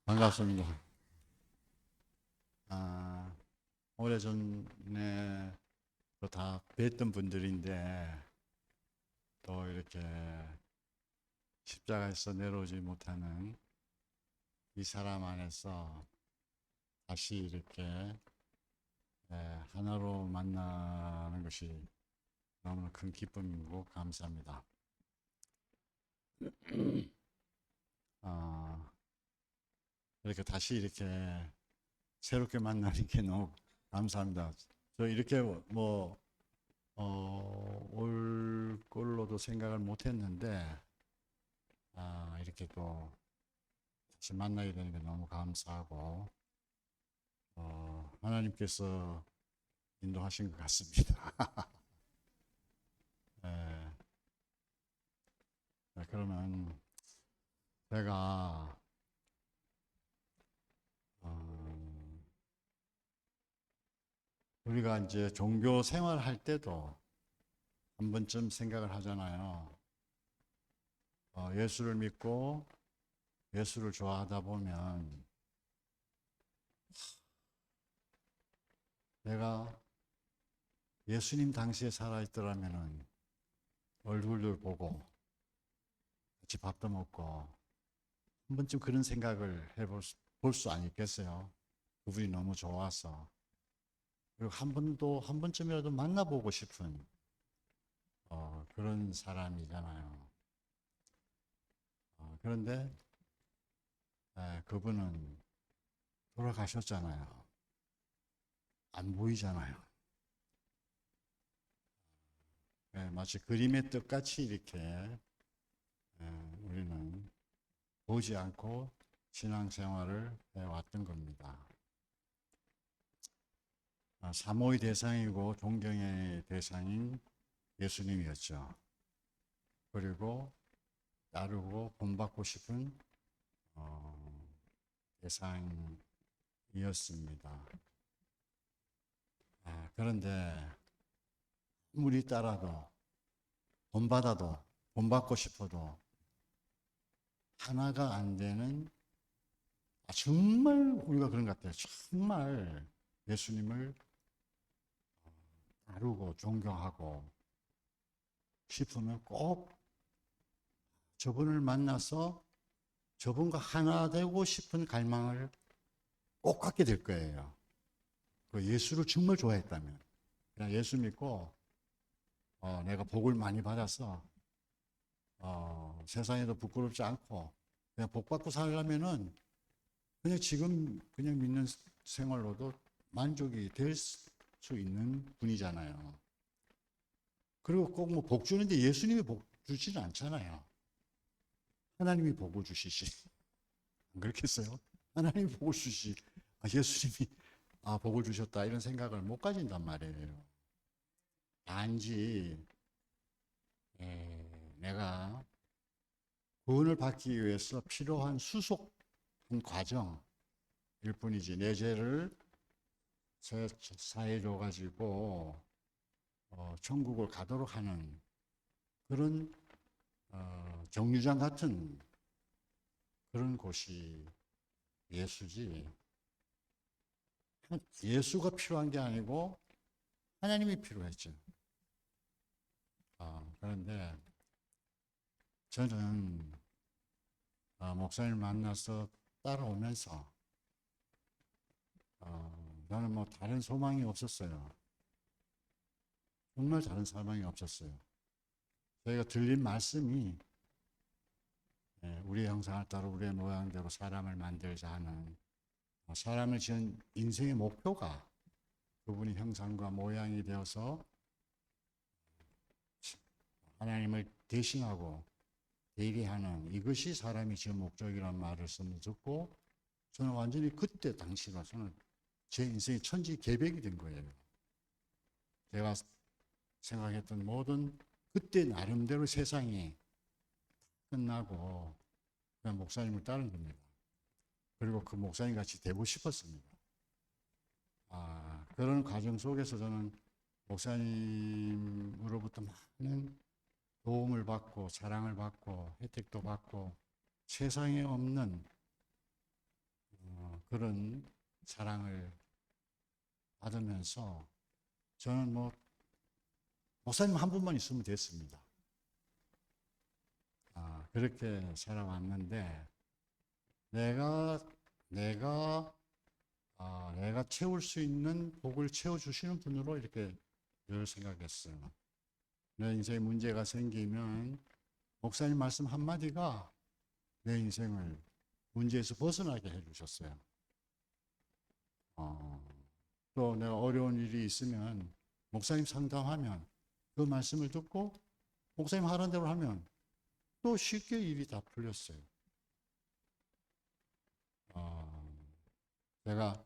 반갑습니다. 아, 오래전에 다 뵀던 분들인데 또 이렇게 십자가에서 내려오지 못하는 이 사람 안에서 다시 이렇게 하나로 만나는 것이 너무나 큰 기쁨이고 감사합니다. 아, 이렇게 다시 이렇게 새롭게 만나는 게 너무 감사합니다. 저 이렇게 올 걸로도 생각을 못 했는데, 이렇게 또 다시 만나게 되는 게 너무 감사하고, 하나님께서 인도하신 것 같습니다. 예, 그러면 제가, 어, 우리가 이제 종교 생활할 때도 한 번쯤 생각을 하잖아요. 예수를 믿고 예수를 좋아하다 보면 내가 예수님 당시에 살아있더라면은 얼굴도 보고 같이 밥도 먹고 한 번쯤 그런 생각을 볼 수 아니겠어요? 그분이 너무 좋아서. 그리고 한 번쯤이라도 만나보고 싶은 그런 사람이잖아요. 그런데 그분은 돌아가셨잖아요. 안 보이잖아요. 마치 그림의 뜻같이 이렇게 우리는 보지 않고 신앙생활을 해왔던 겁니다. 사모의 대상이고 존경의 대상인 예수님이었죠. 그리고 따르고 본받고 싶은 어, 대상이었습니다. 그런데 아무리 따라도 본받아도 본받고 싶어도 하나가 안 되는 정말 우리가 그런 것 같아요. 정말 예수님을 따르고 존경하고 싶으면 꼭 저분을 만나서 저분과 하나 되고 싶은 갈망을 꼭 갖게 될 거예요. 그 예수를 정말 좋아했다면. 그냥 예수 믿고 내가 복을 많이 받았어. 세상에도 부끄럽지 않고 그냥 복 받고 살려면은 그냥 지금 그냥 믿는 생활로도 만족이 될 수 있는 분이잖아요. 그리고 꼭 뭐 복 주는데 예수님이 복 주지는 않잖아요. 하나님이 복을 주시지. 안 그렇겠어요? 하나님이 복을 주시. 예수님이 복을 주셨다 이런 생각을 못 가진단 말이에요. 단지 내가 구원을 받기 위해서 필요한 수속한 과정일 뿐이지 내 죄를 사해 줘가지고 천국을 가도록 하는 그런 정류장 같은 그런 곳이 예수지. 예수가 필요한 게 아니고 하나님이 필요했죠. 그런데 저는 목사님 만나서 따라오면서 저는 뭐 다른 소망이 없었어요. 정말 다른 소망이 없었어요. 저희가 들린 말씀이 우리의 형상을 따라 우리의 모양대로 사람을 만들자 하는 사람을 지은 인생의 목표가 그분이 형상과 모양이 되어서 하나님을 대신하고 대리하는 이것이 사람이 지은 목적이라는 말을 듣고 저는 완전히 그때 당시가 저는 제 인생의 천지개벽이 된 거예요. 제가 생각했던 모든 그때 나름대로 세상이 끝나고 그냥 목사님을 따른 겁니다. 그리고 그 목사님 같이 되고 싶었습니다. 그런 과정 속에서 저는 목사님으로부터 많은 도움을 받고 사랑을 받고 혜택도 받고 세상에 없는 그런 사랑을 받으면서 저는 뭐 목사님 한 분만 있으면 됐습니다. 그렇게 살아왔는데 내가 채울 수 있는 복을 채워주시는 분으로 이렇게 늘 생각했어요. 내 인생에 문제가 생기면 목사님 말씀 한마디가 내 인생을 문제에서 벗어나게 해주셨어요. 또 내가 어려운 일이 있으면 목사님 상담하면 그 말씀을 듣고 목사님 하라는 대로 하면 또 쉽게 일이 다 풀렸어요. 제가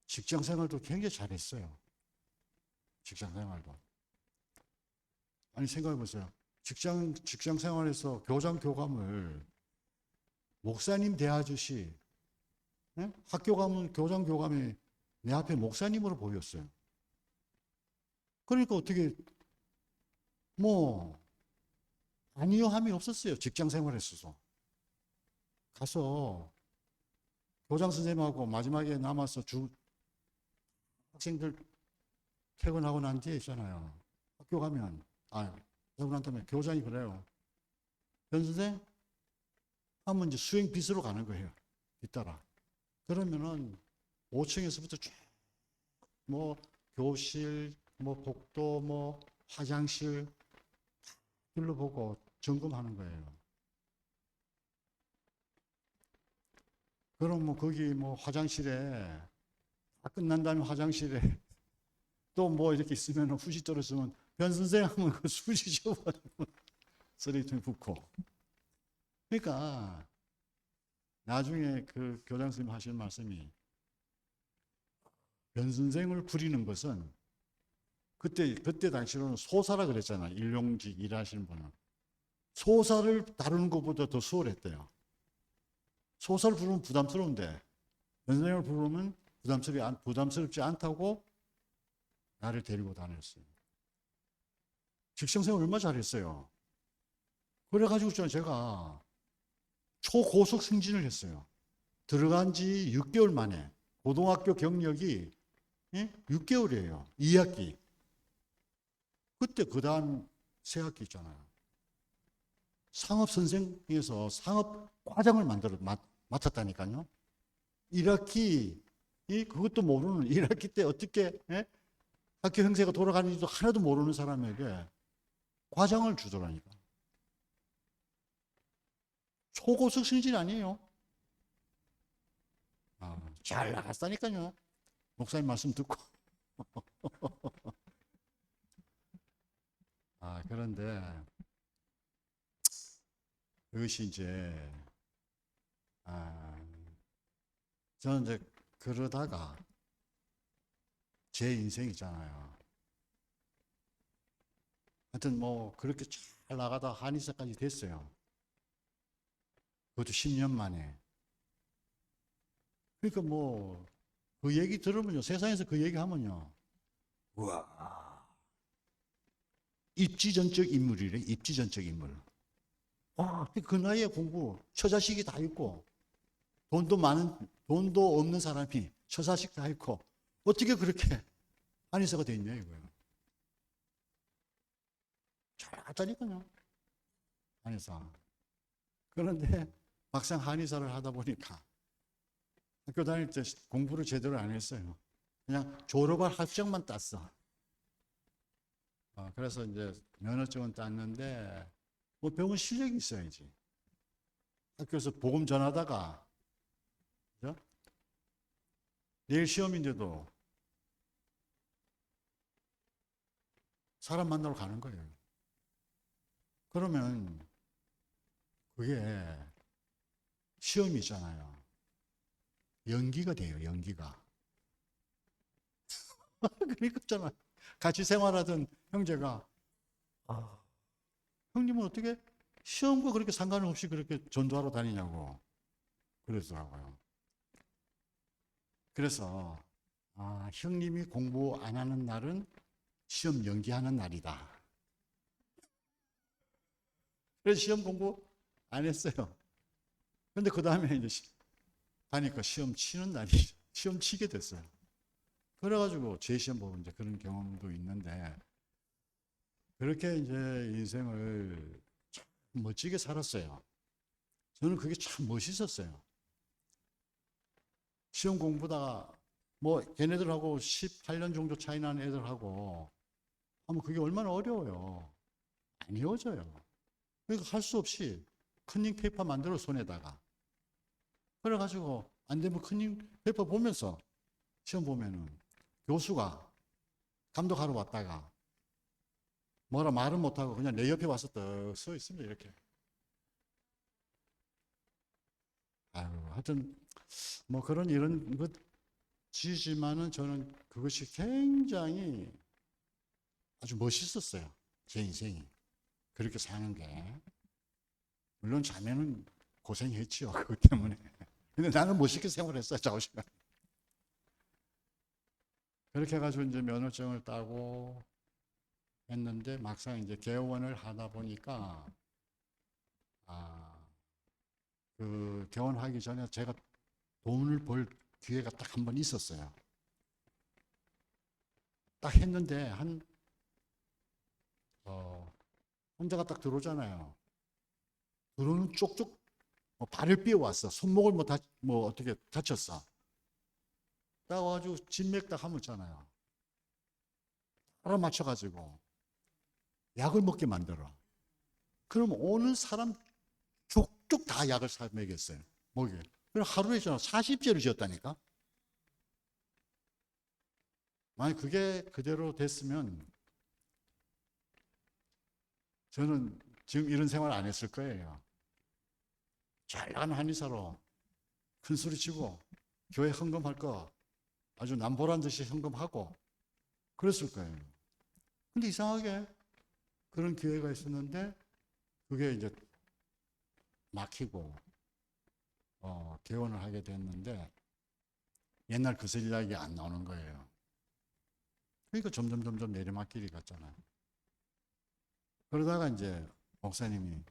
직장 생활도 굉장히 잘했어요. 직장 생활도. 아니, 생각해 보세요. 직장 생활에서 교장 교감을 목사님 대하듯이, 예? 학교 가면 교장 교감이 내 앞에 목사님으로 보였어요. 그러니까 어떻게 뭐 아니요 함이 없었어요. 직장 생활에서도. 가서 교장 선생님하고 마지막에 남아서 학생들 퇴근하고 난 뒤에 있잖아요. 학교 가면 퇴근 난 다음에 교장이 그래요. 변 선생 하면 이제 수행 빗으로 가는 거예요. 뒤따라. 그러면은 5층에서부터 쭉 뭐 교실, 뭐 복도, 뭐 화장실 둘러보고 점검하는 거예요. 그럼 뭐 거기 뭐 화장실에 다 끝난 다음에 화장실에 또 뭐 이렇게 있으면 후시 떨어지면 변 선생 하면 그 수시 지워버리면 쓰레기통에 붓고. 그러니까 나중에 그 교장 선생님 하시는 말씀이 변 선생을 부리는 것은 그때 당시로는 소사라 그랬잖아요. 일용직 일하시는 분은. 소사를 다루는 것보다 더 수월했대요. 소사를 부르면 부담스러운데 변 선생을 부르면 부담스럽지 않다고 나를 데리고 다녔어요. 직장생활 얼마나 잘했어요. 그래가지고 제가 초고속 승진을 했어요. 들어간 지 6개월 만에 고등학교 경력이 6개월이에요. 2학기. 그때 그 다음 새 학기 있잖아요. 상업선생에서 상업과장을 맡았다니까요. 1학기, 그것도 모르는 1학기 때 어떻게 학교 형세가 돌아가는지도 하나도 모르는 사람에게 과장을 주더라니까. 초고속 승진 아니에요. 잘 나갔다니까요. 목사님 말씀 듣고. 그런데 그것이 이제 저는 이제 그러다가 제 인생 있잖아요. 하여튼 뭐 그렇게 잘 나가다 한의사까지 됐어요. 그것도 10년 만에. 그러니까 뭐 그 얘기 들으면요, 세상에서 그 얘기 하면요, 우와, 입지전적 인물이래. 입지전적 인물. 그 나이에 공부 처자식이 다 있고 돈도 없는 사람이 처자식 다 있고 어떻게 그렇게 한의사가 돼 있냐 이거예요. 잘 나갔다니까요, 한의사. 그런데 막상 한의사를 하다 보니까 학교 다닐 때 공부를 제대로 안 했어요. 그냥 졸업할 합격만 땄어. 그래서 이제 면허증은 땄는데 뭐 배운 실력이 있어야지. 학교에서 복음 전하다가 그죠? 내일 시험인데도 사람 만나러 가는 거예요. 그러면 그게 시험이 있잖아요. 연기가 돼요, 연기가. 그러니까 있잖아. 같이 생활하던 형제가 형님은 어떻게 시험과 그렇게 상관없이 그렇게 전도하러 다니냐고 그러더라고요. 그래서 형님이 공부 안 하는 날은 시험 연기하는 날이다. 그래서 시험 공부 안 했어요. 근데 그 다음에 이제 가니까 시험 치는 날이 시험 치게 됐어요. 그래가지고 재시험 보고 이제 그런 경험도 있는데 그렇게 이제 인생을 참 멋지게 살았어요. 저는 그게 참 멋있었어요. 시험 공부다가 뭐 걔네들하고 18년 정도 차이 나는 애들하고 하면 그게 얼마나 어려워요. 안 이어져요. 그러니까 할 수 없이 커닝 페이퍼 만들어 손에다가 그래가지고 안 되면 커닝 페이퍼 보면서 시험 보면은 교수가 감독하러 왔다가 뭐라 말은 못하고 그냥 내 옆에 와서 떡 서 있습니다. 이렇게. 아유, 하여튼 뭐 그런 이런 것이지만은 저는 그것이 굉장히 아주 멋있었어요. 제 인생이. 그렇게 사는 게. 물론 자매는 고생했지요. 그것 때문에. 근데 나는 멋있게 생활했어요. 자우시간. 그렇게 해가지고 이제 면허증을 따고 했는데 막상 이제 개원을 하다 보니까 그 개원하기 전에 제가 돈을 벌 기회가 딱 한 번 있었어요. 딱 했는데 혼자가 딱 들어오잖아요. 들어오는 쪽쪽 뭐 발을 삐어왔어. 손목을 뭐 어떻게 다쳤어. 딱 와가지고 진맥 딱 하면 있잖아요. 알아맞혀가지고 약을 먹게 만들어. 그럼 오는 사람 쪽쪽 다 약을 사 먹였어요. 먹여. 그럼 하루에 저는 40제를 지었다니까. 만약 그게 그대로 됐으면 저는 지금 이런 생활 안 했을 거예요. 잘 나가는 한의사로 큰 소리 치고 교회 헌금할 거 아주 남보란 듯이 헌금하고 그랬을 거예요. 근데 이상하게 그런 기회가 있었는데 그게 이제 막히고 개원을 하게 됐는데 옛날 그 전략이 안 나오는 거예요. 그러니까 점점 내리막길이 갔잖아요. 그러다가 이제 목사님이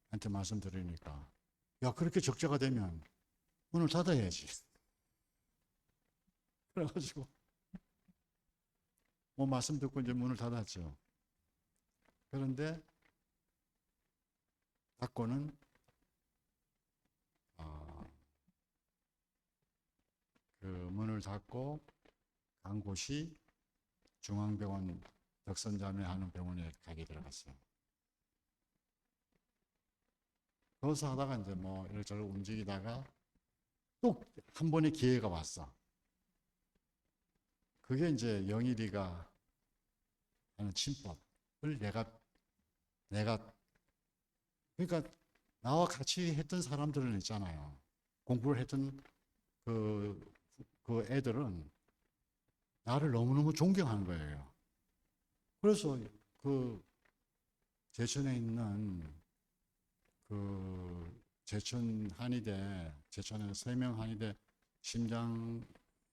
한테 말씀드리니까 야 그렇게 적자가 되면 문을 닫아야지. 그래가지고 뭐 말씀 듣고 이제 문을 닫았죠. 그런데 닫고는 그 문을 닫고 간 곳이 중앙병원 덕선자매 하는 병원에 가게 들어갔어요. 거기서 하다가 이제 뭐 이렇저렇 움직이다가 또 한 번의 기회가 왔어. 그게 이제 영일이가 하는 침법을 내가 그러니까 나와 같이 했던 사람들은 있잖아요. 공부를 했던 그 애들은 나를 너무너무 존경하는 거예요. 그래서 그 제천에 있는 그 제천에는 3명 한의대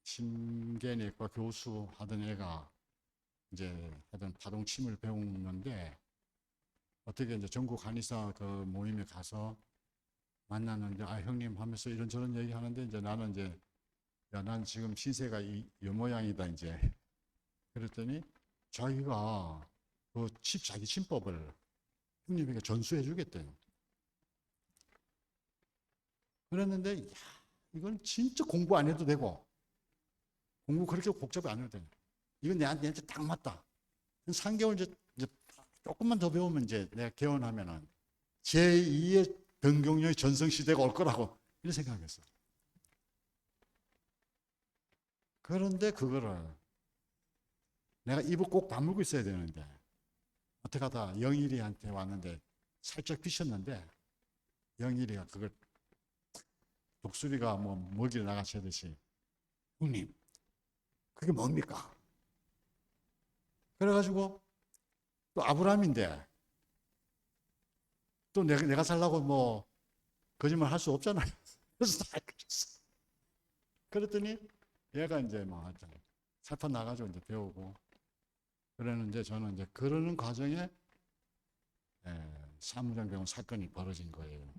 심계내과 교수 하던 애가 이제 하던 파동침을 배우는데 어떻게 이제 전국 한의사 그 모임에 가서 만났는데 아 형님 하면서 이런저런 얘기 하는데 이제 나는 이제 야 난 지금 신세가 이 모양이다 이제 그랬더니 자기가 자기 침법을 형님에게 전수해 주겠대요. 그랬는데 야, 이건 진짜 공부 안 해도 되고 공부 그렇게 복잡히 안 해도 돼. 이건 내한테 딱 맞다. 3개월 이제 조금만 더 배우면 이제 내가 개원하면은 제2의 변경령의 전성시대가 올 거라고 이런 생각했어. 그런데 그거를 내가 입을 꼭 다물고 있어야 되는데 어떻게 하다 영일이한테 왔는데 살짝 비쳤는데 영일이가 그걸 독수리가 뭐 먹이를 나가채듯이 형님 그게 뭡니까? 그래가지고 또 아브라함인데 또 내가 살라고 뭐 거짓말 할 수 없잖아요. 그래서 다 그랬어. 그랬더니 얘가 이제 뭐 하여튼 살판 나가지고 이제 배우고 그러는데 저는 이제 그러는 과정에 사무장병원 사건이 벌어진 거예요.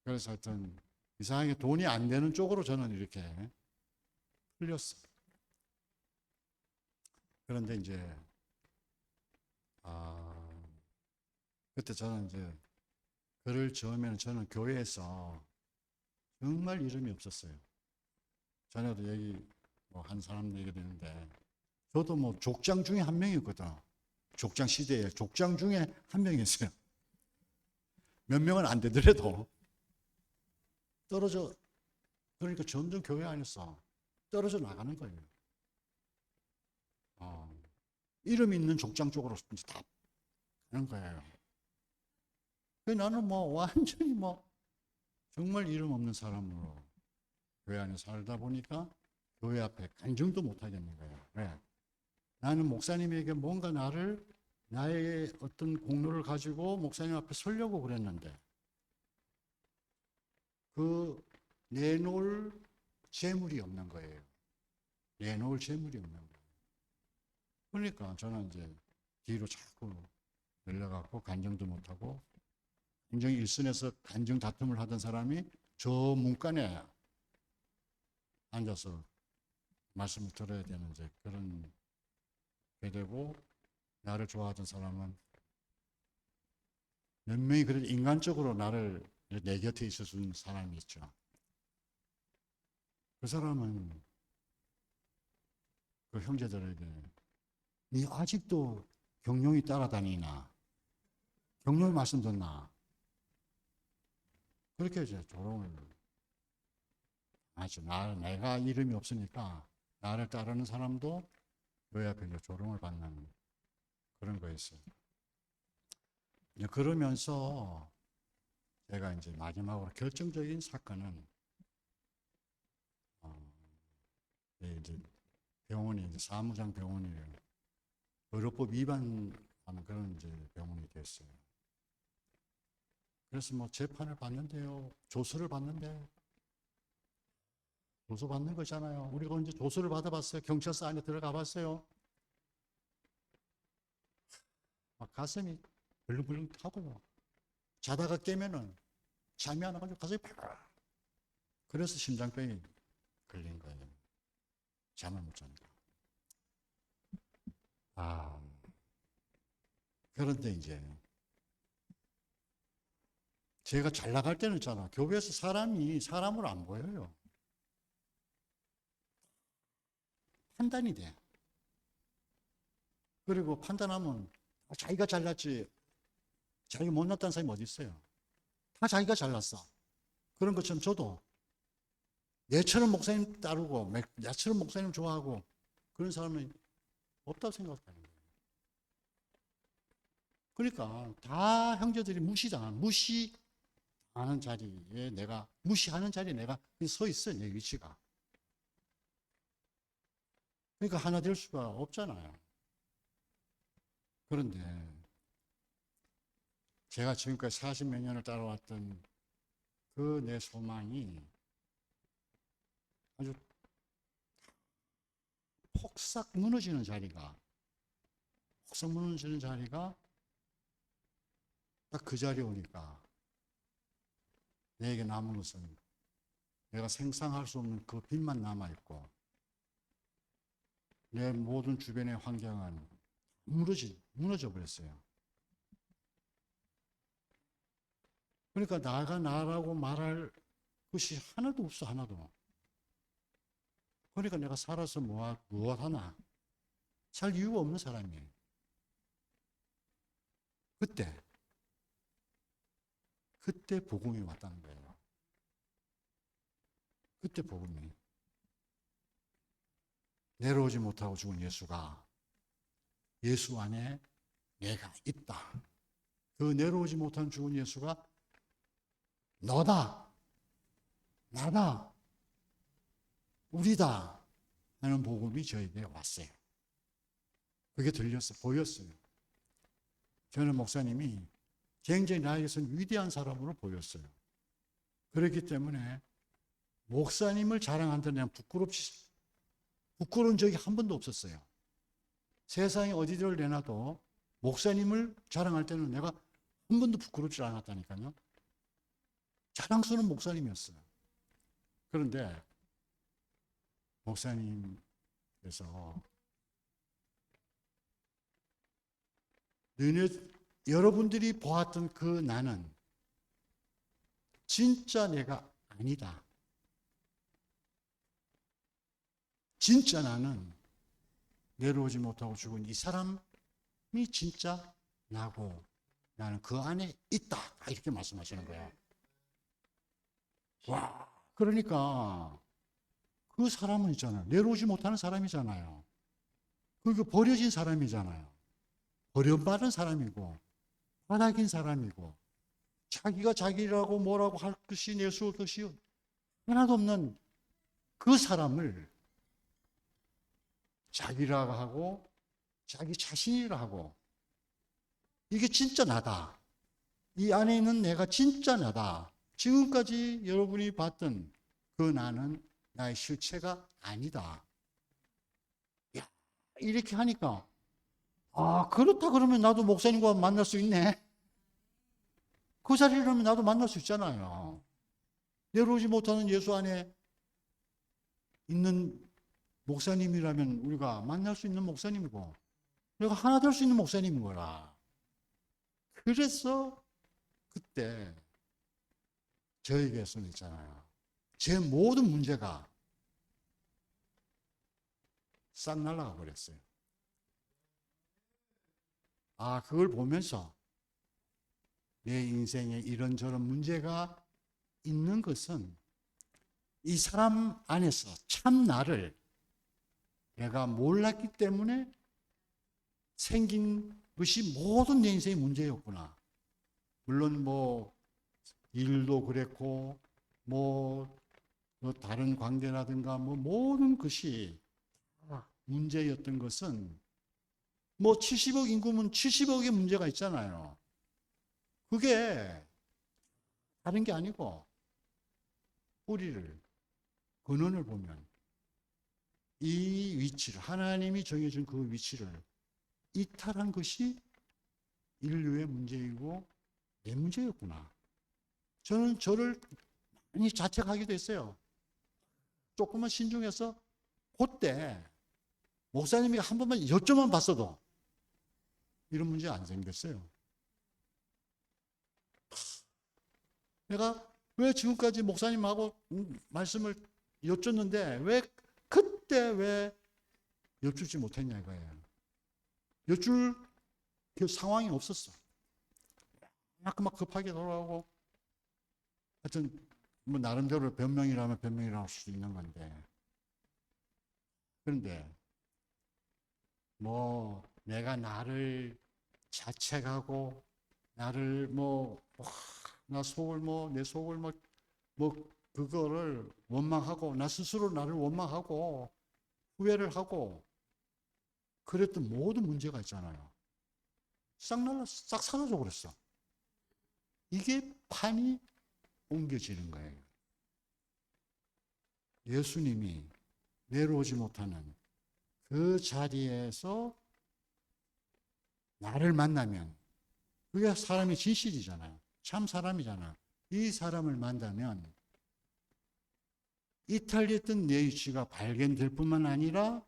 그래서 하여튼 이상하게 돈이 안 되는 쪽으로 저는 이렇게 풀렸어요. 그런데 이제 그때 저는 이제 글을 처음에는 저는 교회에서 정말 이름이 없었어요. 전에도 얘기 뭐 한 사람 얘기 되는데 저도 뭐 족장 중에 한 명이었거든. 족장 시대에 족장 중에 한 명이었어요. 몇 명은 안 되더라도 떨어져, 그러니까 점점 교회 안에서 떨어져 나가는 거예요. 이름 있는 족장 쪽으로 이제 다 가는 거예요. 나는 뭐 완전히 뭐 정말 이름 없는 사람으로 교회 안에 살다 보니까 교회 앞에 간증도 못 하겠는 거예요. 왜? 나는 목사님에게 뭔가 나의 어떤 공로를 가지고 목사님 앞에 서려고 그랬는데 그 내놓을 재물이 없는 거예요. 내놓을 재물이 없는 거예요. 그러니까 저는 이제 뒤로 자꾸 밀려갖고 간증도 못하고 간증 일선에서 간증 다툼을 하던 사람이 저 문간에 앉아서 말씀을 들어야 되는 이제 그런 게 되고, 나를 좋아하던 사람은 몇 명이 그래도 인간적으로 나를 내 곁에 있어준 사람이 있죠. 그 사람은 그 형제들에게 니 아직도 경영이 따라다니나? 경영의 말씀 듣나? 그렇게 이제 조롱을 하죠. 내가 이름이 없으니까 나를 따르는 사람도 교회 앞에 이제 조롱을 받는 그런 거였어요. 그러면서 제가 이제 마지막으로 결정적인 사건은 이제 병원이 이제 사무장 병원이에요. 의료법 위반하는 그런 이제 병원이 됐어요. 그래서 뭐 재판을 받는데요, 조서를 받는데 조서 받는 거잖아요. 우리가 언제 조서를 받아봤어요? 경찰서 안에 들어가 봤어요? 막 가슴이 벌렁벌렁 하고요. 자다가 깨면은 잠이 안 와가지고 가슴이 팍. 그래서 심장병이 걸린 거예요. 잠을 못 자니까. 그런데 이제 제가 잘 나갈 때는 있잖아. 교회에서 사람이 사람으로 안 보여요. 판단이 돼. 그리고 판단하면 자기가 잘났지, 자기가 못났다는 사람이 어디 있어요? 다 자기가 잘났어. 그런 것처럼 저도 내처럼 목사님 따르고 나처럼 목사님 좋아하고 그런 사람은 없다고 생각하는 거예요. 그러니까 다 형제들이 무시하는 자리에 내가 서 있어요. 내 위치가. 그러니까 하나 될 수가 없잖아요. 그런데 제가 지금까지 40몇 년을 따라왔던 그 내 소망이 아주 폭삭 무너지는 자리가 딱 그 자리에 오니까 내게 남은 것은 내가 생상할 수 없는 그 빛만 남아있고 내 모든 주변의 환경은 무너져 버렸어요. 그러니까 나가 나라고 말할 것이 하나도 없어, 하나도. 그러니까 내가 살아서 무엇 하나? 살 이유가 없는 사람이에요. 그때 복음이 왔다는 거예요. 그때 복음이. 내려오지 못하고 죽은 예수가 예수 안에 내가 있다. 그 내려오지 못한 죽은 예수가 너다, 나다, 우리다 하는 복음이 저에게 왔어요. 그게 보였어요. 저는 목사님이 굉장히 나에게서는 위대한 사람으로 보였어요. 그렇기 때문에 목사님을 자랑한다는 난 부끄러운 적이 한 번도 없었어요. 세상에 어디를 내놔도 목사님을 자랑할 때는 내가 한 번도 부끄럽지 않았다니까요. 자랑스러운 목사님이었어요. 그런데 목사님께서 여러분들이 보았던 그 나는 진짜 내가 아니다. 진짜 나는 내려오지 못하고 죽은 이 사람이 진짜 나고 나는 그 안에 있다. 이렇게 말씀하시는 거예요. 와, 그러니까 그 사람은 있잖아요. 내려오지 못하는 사람이잖아요. 그리고 버려진 사람이잖아요. 버림받은 사람이고 바닥인 사람이고 자기가 자기라고 뭐라고 할 것이 내세울 것이 하나도 없는 그 사람을 자기라고 하고 자기 자신이라 하고 이게 진짜 나다. 이 안에 있는 내가 진짜 나다. 지금까지 여러분이 봤던 그 나는 나의 실체가 아니다. 야, 이렇게 하니까 아, 그렇다 그러면 나도 목사님과 만날 수 있네. 그 자리라면 나도 만날 수 있잖아요. 내려오지 못하는 예수 안에 있는 목사님이라면 우리가 만날 수 있는 목사님이고 내가 하나 될 수 있는 목사님인 거라. 그래서 그때 저에게서는 있잖아요. 제 모든 문제가 싹 날아가 버렸어요. 아, 그걸 보면서 내 인생에 이런저런 문제가 있는 것은 이 사람 안에서 참 나를 내가 몰랐기 때문에 생긴 것이 모든 내 인생의 문제였구나. 물론 뭐 일도 그랬고 뭐 다른 관계라든가 뭐 모든 것이 문제였던 것은 뭐 70억 인구면 70억의 문제가 있잖아요. 그게 다른 게 아니고 뿌리를 근원을 보면 이 위치를 하나님이 정해준 그 위치를 이탈한 것이 인류의 문제이고 내 문제였구나. 저는 저를 많이 자책하기도 했어요. 조금만 신중해서 그때 목사님이 한 번만 여쭤만 봤어도 이런 문제 안 생겼어요. 내가 왜 지금까지 목사님하고 말씀을 여쭙는데 왜 그때 왜 여쭙지 못했냐 이거예요. 여쭐 그 상황이 없었어. 막 급하게 돌아오고 하여튼 뭐 나름대로 변명이라면 변명이라고 할 수도 있는 건데 그런데 뭐 내가 나를 자책하고 나를 나 속을 내 속을 그거를 원망하고 나 스스로 나를 원망하고 후회를 하고 그랬던 모든 문제가 있잖아요. 싹 사라져 버렸어. 이게 판이 옮겨지는 거예요. 예수님이 내려오지 못하는 그 자리에서 나를 만나면 그게 사람의 진실이잖아요. 참 사람이잖아. 이 사람을 만나면 이탈했던 내 위치가 발견될 뿐만 아니라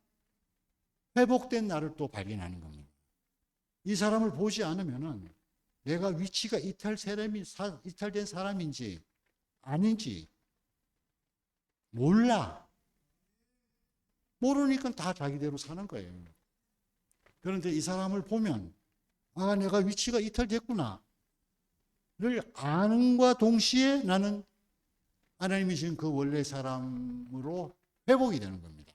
회복된 나를 또 발견하는 겁니다. 이 사람을 보지 않으면은 내가 위치가 이탈된 사람인지 아닌지 몰라. 모르니까 다 자기대로 사는 거예요. 그런데 이 사람을 보면 아, 내가 위치가 이탈됐구나 를 아는과 동시에 나는 하나님이 주신 그 원래 사람으로 회복이 되는 겁니다.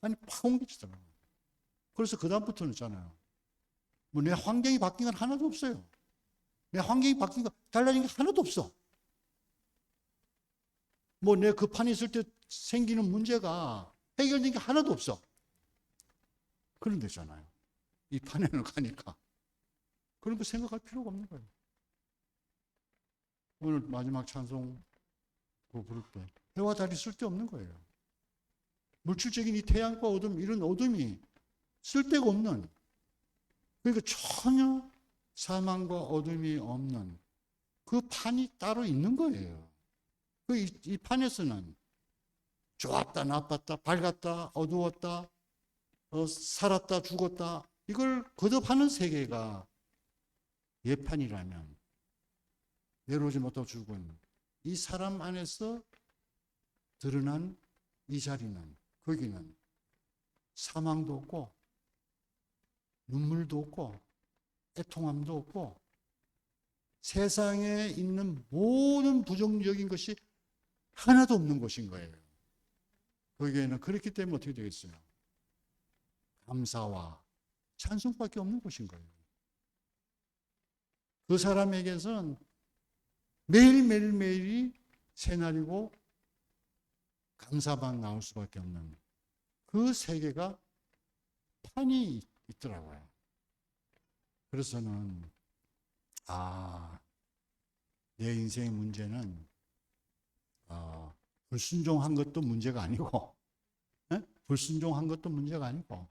아니, 확 옮겨지더라고요. 그래서 그다음부터는 있잖아요. 뭐 내 환경이 바뀐 건 하나도 없어요. 내 환경이 바뀐 거 달라진 게 하나도 없어. 뭐 내 그 판에 있을 때 생기는 문제가 해결된 게 하나도 없어. 그런 데잖아요. 이 판에는 가니까. 그런 거 생각할 필요가 없는 거예요. 오늘 마지막 찬송 부를 때 해와 달이 쓸데없는 거예요. 물질적인 이 태양과 어둠, 이런 어둠이 쓸데가 없는, 그러니까 전혀 사망과 어둠이 없는 그 판이 따로 있는 거예요. 이 판에서는 좋았다, 나빴다, 밝았다, 어두웠다, 살았다, 죽었다, 이걸 거듭하는 세계가 예판이라면, 내려오지 못하고 죽은 이 사람 안에서 드러난 이 자리는, 거기는 사망도 없고, 눈물도 없고, 애통함도 없고, 세상에 있는 모든 부정적인 것이 하나도 없는 곳인 거예요. 거기에는 그렇기 때문에 어떻게 되겠어요? 감사와 찬송밖에 없는 곳인 거예요. 그 사람에게서는 매일매일매일이 새날이고 감사만 나올 수밖에 없는 그 세계가 판이 있더라고요. 그래서는 내 인생의 문제는 불순종한 것도 문제가 아니고, 불순종한 것도 문제가 아니고,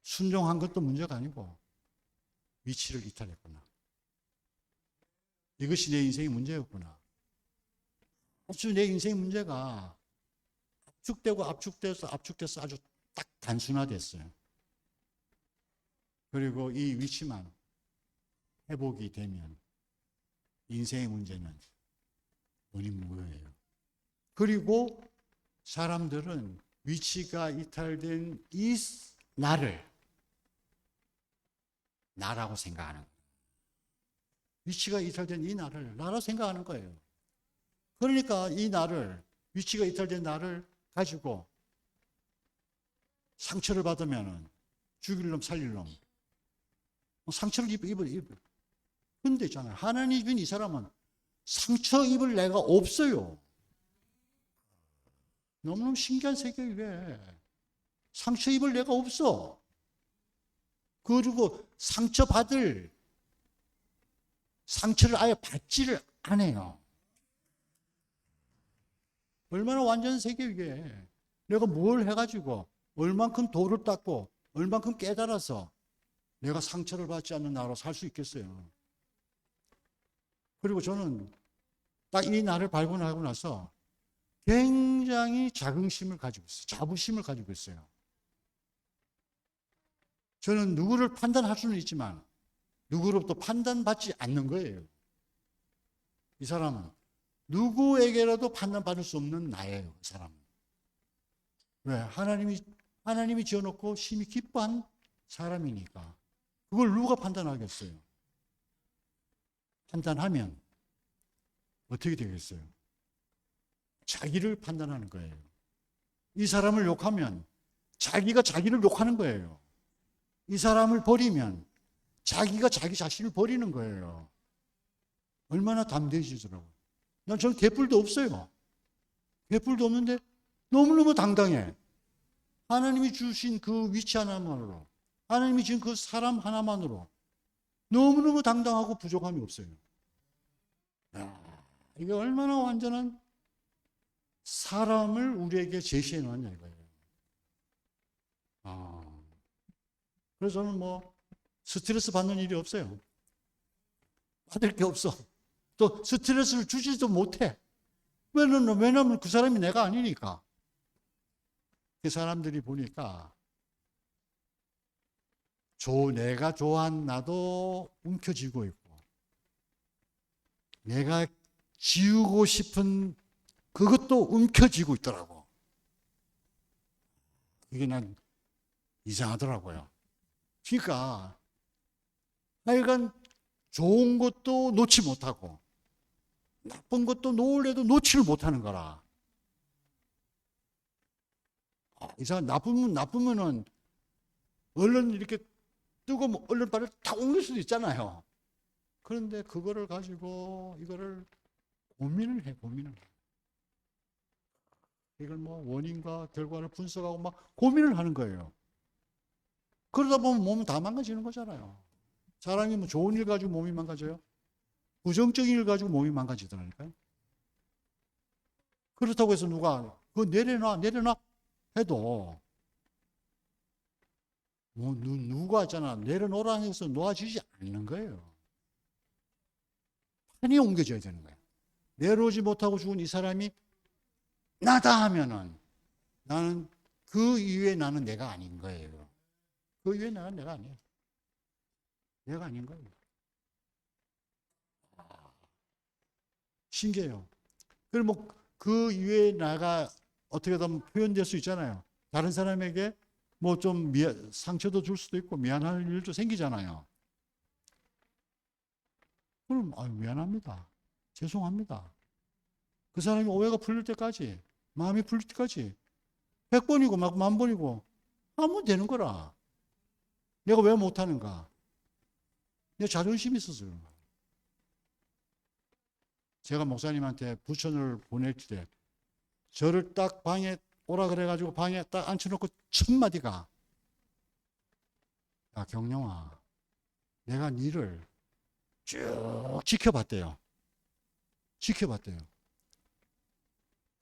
순종한 것도 문제가 아니고, 위치를 이탈했구나. 이것이 내 인생의 문제였구나. 아주 내 인생의 문제가 압축돼서 아주 딱 단순화됐어요. 그리고 이 위치만 회복이 되면 인생의 문제는 뭐예요. 그리고 사람들은 위치가 이탈된 이 나를 나라고 생각하는 거예요. 위치가 이탈된 이 나를 나라고 생각하는 거예요. 그러니까 이 나를, 위치가 이탈된 나를 가지고 상처를 받으면 죽일 놈 살릴 놈, 상처를 입을. 근데 있잖아요. 하나님이 준 이 사람은 상처 입을 내가 없어요. 너무너무 신기한 세계에 왜 상처 입을 내가 없어. 그리고 상처를 아예 받지를 않아요. 얼마나 완전한 세계 이게. 내가 뭘 해가지고 얼만큼 도를 닦고 얼만큼 깨달아서 내가 상처를 받지 않는 나로 살 수 있겠어요. 그리고 저는 딱 이 나를 발견하고 나서 굉장히 자긍심을 가지고 있어요. 자부심을 가지고 있어요. 저는 누구를 판단할 수는 있지만 누구로부터 판단받지 않는 거예요. 이 사람은 누구에게라도 판단받을 수 없는 나예요. 이 사람은. 왜? 하나님이 지어놓고 심히 기뻐한 사람이니까. 그걸 누가 판단하겠어요? 판단하면 어떻게 되겠어요? 자기를 판단하는 거예요. 이 사람을 욕하면 자기가 자기를 욕하는 거예요. 이 사람을 버리면 자기가 자기 자신을 버리는 거예요. 얼마나 담대해지더라고요. 저는 개뿔도 없어요. 개뿔도 없는데 너무너무 당당해. 하나님이 주신 그 위치 하나만으로, 하나님이 주신 그 사람 하나만으로 너무너무 당당하고 부족함이 없어요. 이게 얼마나 완전한 사람을 우리에게 제시해 놓았냐 이거예요. 그래서 저는 스트레스 받는 일이 없어요. 받을 게 없어. 또 스트레스를 주지도 못해. 왜냐면 그 사람이 내가 아니니까. 그 사람들이 보니까 내가 좋아한 나도 움켜쥐고 있고, 내가 지우고 싶은 그것도 움켜쥐고 있더라고. 그게 난 이상하더라고요. 그러니까 하여간 좋은 것도 놓지 못하고 나쁜 것도 놓으려도 놓지를 못하는 거라. 이상 나쁘면은 얼른 이렇게 뜨고 얼른 발을 탁 옮길 수도 있잖아요. 그런데 그거를 가지고 이거를 고민을 해. 이걸 원인과 결과를 분석하고 막 고민을 하는 거예요. 그러다 보면 몸은 다 망가지는 거잖아요. 사람이 좋은 일 가지고 몸이 망가져요? 부정적인 일 가지고 몸이 망가지더라니까요. 그렇다고 해서 누가 그거 내려놔 해도 누가 있잖아. 내려놓으라 해서 놓아지지 않는 거예요. 완전히 옮겨져야 되는 거예요. 내려오지 못하고 죽은 이 사람이 나다 하면은 나는 그 이후에 나는 내가 아닌 거예요. 그 이후에 나는 내가 아니에요. 내가 아닌 거예요. 신기해요. 그리고 뭐 그 이후에 나가 어떻게든 표현될 수 있잖아요. 다른 사람에게 뭐 좀 상처도 줄 수도 있고 미안할 일도 생기잖아요. 그럼 아유, 미안합니다. 죄송합니다. 그 사람이 오해가 풀릴 때까지, 마음이 풀릴 때까지 100번이고 막 10,000번이고 하면 되는 거라. 내가 왜 못하는가? 내 자존심이 있어서 그런 거야. 제가 목사님한테 부천을 보낼 때 저를 딱 방에 오라 그래가지고 방에 딱 앉혀놓고 첫 마디가, 야 경영아, 내가 니를 쭉 지켜봤대요. 지켜봤대요.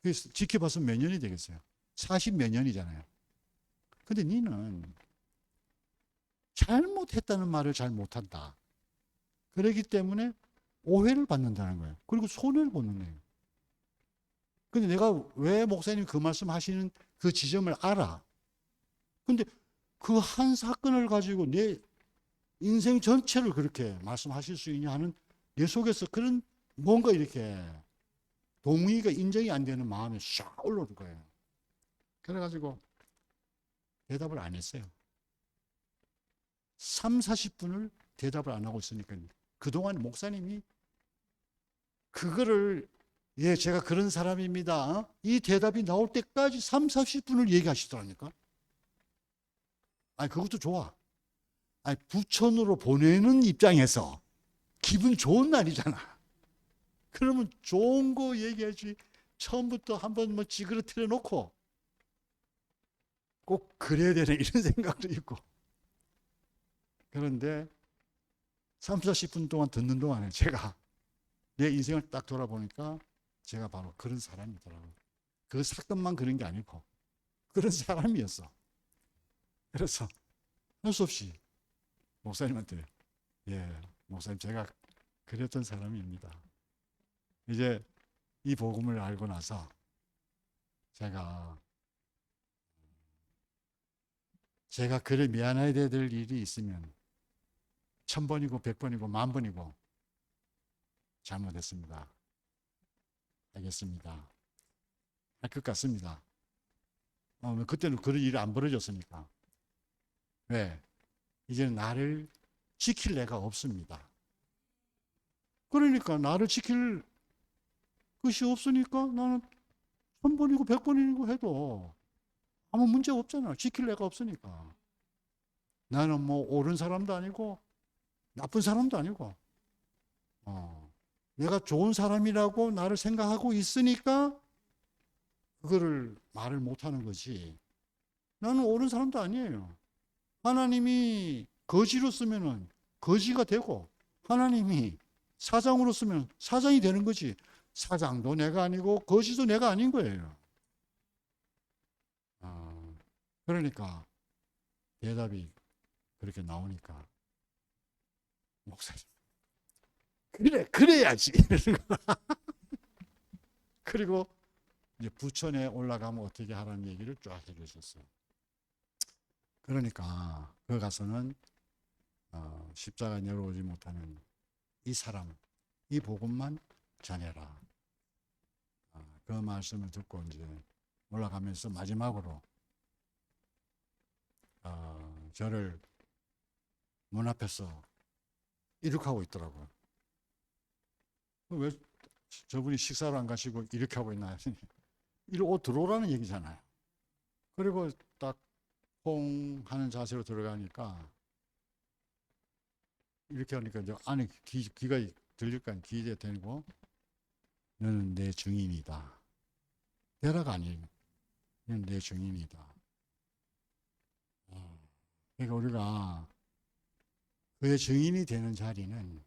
그래서 지켜봤으면 몇 년이 되겠어요? 40 몇 년이잖아요. 근데 니는 잘못했다는 말을 잘 못한다. 그렇기 때문에 오해를 받는다는 거예요. 그리고 손해를 보는 거예요. 근데 내가 왜 목사님 그 말씀 하시는 그 지점을 알아? 근데 그 한 사건을 가지고 내 인생 전체를 그렇게 말씀하실 수 있냐 하는 내 속에서 그런 뭔가 이렇게 동의가 인정이 안 되는 마음이 싹 올라올 거예요. 그래가지고 대답을 안 했어요. 3, 40분을 대답을 안 하고 있으니까 그동안 목사님이 그거를 예, 제가 그런 사람입니다. 이 대답이 나올 때까지 3, 40분을 얘기하시더라니까. 아니, 그것도 좋아. 아니, 부천으로 보내는 입장에서 기분 좋은 날이잖아. 그러면 좋은 거 얘기하지. 처음부터 한번 뭐 찌그러뜨려 놓고 꼭 그래야 되는 이런 생각도 있고. 그런데 3, 40분 동안 듣는 동안에 제가 내 인생을 딱 돌아보니까 제가 바로 그런 사람이더라고요. 그 사건만 그런 게 아니고 그런 사람이었어. 그래서 할 수 없이 목사님한테 예, 목사님 제가 그랬던 사람입니다. 이제 이 복음을 알고 나서 제가 그래 미안해야 될 일이 있으면 1000번이고 100번이고 10,000번이고 잘못했습니다. 알겠습니다. 할 것 같습니다. 그때는 그런 일이 안 벌어졌으니까. 왜? 이제는 나를 지킬 애가 없습니다. 그러니까 나를 지킬 것이 없으니까 나는 1000번이고 100번이고 해도 아무 문제가 없잖아. 지킬 애가 없으니까. 나는 뭐 옳은 사람도 아니고 나쁜 사람도 아니고 내가 좋은 사람이라고 나를 생각하고 있으니까 그거를 말을 못하는 거지. 나는 옳은 사람도 아니에요. 하나님이 거지로 쓰면은 거지가 되고 하나님이 사장으로 쓰면 사장이 되는 거지. 사장도 내가 아니고 거지도 내가 아닌 거예요. 그러니까 대답이 그렇게 나오니까 목사님 그래 그래야지. 그리고 이제 부천에 올라가면 어떻게 하라는 얘기를 쫙 해주셨어요. 그러니까 그 가서는 십자가 내려오지 못하는 이 사람, 이 복음만 전해라. 그 말씀을 듣고 이제 올라가면서 마지막으로 저를 문 앞에서 이렇게 하고 있더라고요. 왜 저분이 식사를 안 가시고 이렇게 하고 있나 했더니 이리로 들어오라는 얘기잖아요. 그리고 딱 퐁 하는 자세로 들어가니까 이렇게 하니까 이제 안에 귀가 들릴까 귀에 대고 너는 내 증인이다. 대라가 아니에요. 너는 내 증인이다. 그러니까 우리가 그의 증인이 되는 자리는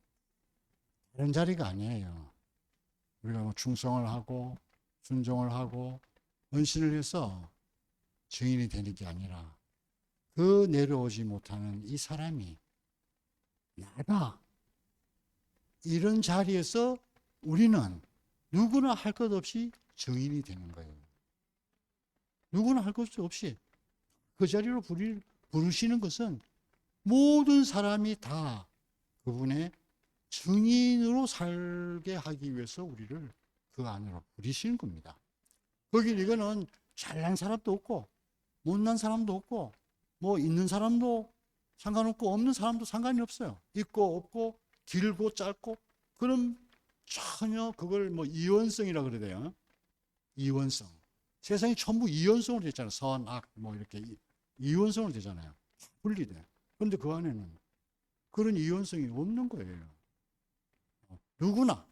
다른 자리가 아니에요. 우리가 뭐 충성을 하고 순종을 하고 헌신을 해서 증인이 되는 게 아니라 그 내려오지 못하는 이 사람이 나다. 이런 자리에서 우리는 누구나 할 것 없이 증인이 되는 거예요. 누구나 할 것 없이 그 자리로 부르시는 것은 모든 사람이 다 그분의 증인으로 살게 하기 위해서 우리를 그 안으로 부르시는 겁니다. 거기 이거는 잘난 사람도 없고 못난 사람도 없고 뭐 있는 사람도 상관없고 없는 사람도 상관이 없어요. 있고 없고 길고 짧고 그럼 전혀 그걸 뭐 이원성이라 그래야 돼요. 이원성. 세상이 전부 이원성으로 되잖아요. 선, 악 뭐 이렇게 이원성으로 되잖아요. 분리돼. 그런데 그 안에는 그런 이원성이 없는 거예요. 누구나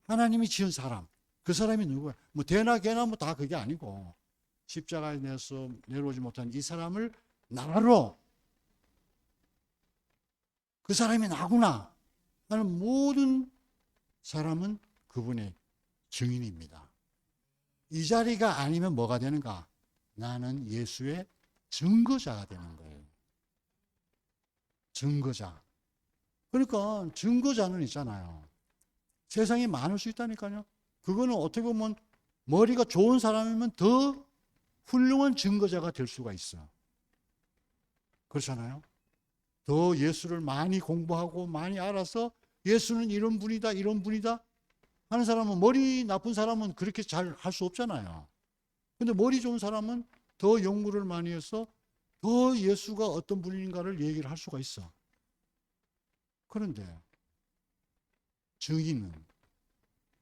하나님이 지은 사람, 그 사람이 누구야? 뭐 대나 개나 뭐 다 그게 아니고 십자가에 내서 내려오지 못한 이 사람을 나로 그 사람이 나구나 하는 모든 사람은 그분의 증인입니다. 이 자리가 아니면 뭐가 되는가? 나는 예수의 증거자가 되는 거예요. 증거자. 그러니까 증거자는 있잖아요. 세상에 많을 수 있다니까요. 그거는 어떻게 보면 머리가 좋은 사람이면 더 훌륭한 증거자가 될 수가 있어. 그렇잖아요. 더 예수를 많이 공부하고 많이 알아서 예수는 이런 분이다, 이런 분이다 하는 사람은, 머리 나쁜 사람은 그렇게 잘 할 수 없잖아요. 근데 머리 좋은 사람은 더 연구를 많이 해서 더 예수가 어떤 분인가를 얘기를 할 수가 있어. 그런데 증인은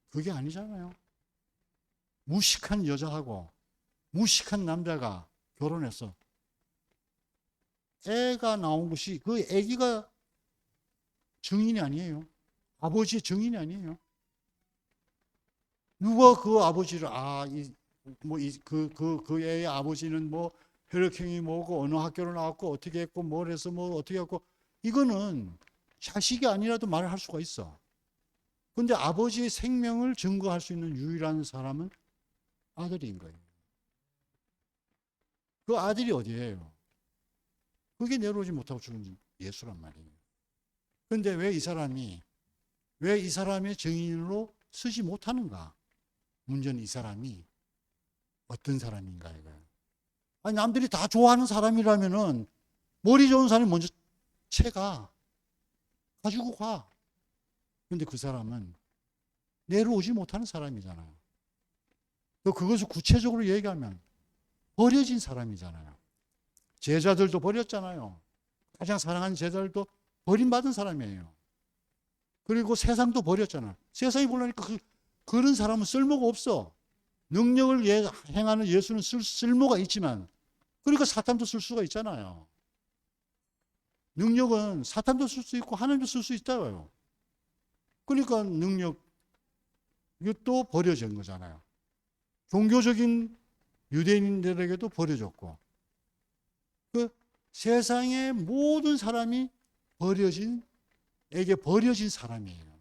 그게 아니잖아요. 무식한 여자하고 무식한 남자가 결혼해서 애가 나온 것이 그 애기가 증인이 아니에요. 아버지의 증인이 아니에요. 누가 그 아버지를 그 애의 아버지는 뭐 혈액형이 뭐고 어느 학교를 나왔고 어떻게 했고 뭘 해서 뭐 어떻게 했고, 이거는 자식이 아니라도 말을 할 수가 있어. 근데 아버지의 생명을 증거할 수 있는 유일한 사람은 아들인 거예요. 그 아들이 어디예요? 그게 내려오지 못하고 죽은 예수란 말이에요. 그런데 왜 이 사람의 증인으로 쓰지 못하는가? 문제는 이 사람이 어떤 사람인가 이거예요. 아니, 남들이 다 좋아하는 사람이라면은 머리 좋은 사람이 먼저 가지고 가. 그런데 그 사람은 내려오지 못하는 사람이잖아요. 그것을 구체적으로 얘기하면 버려진 사람이잖아요. 제자들도 버렸잖아요. 가장 사랑하는 제자들도 버림받은 사람이에요. 그리고 세상도 버렸잖아요. 세상이 보려니까 그런 사람은 쓸모가 없어. 능력을 행하는 예수는 쓸모가 있지만, 그러니까 사탄도 쓸 수가 있잖아요. 능력은 사탄도 쓸 수 있고 하나님도 쓸 수 있다고요. 그러니까 능력, 이것도 버려진 거잖아요. 종교적인 유대인들에게도 버려졌고, 그 세상의 모든 사람이 버려진 사람이에요.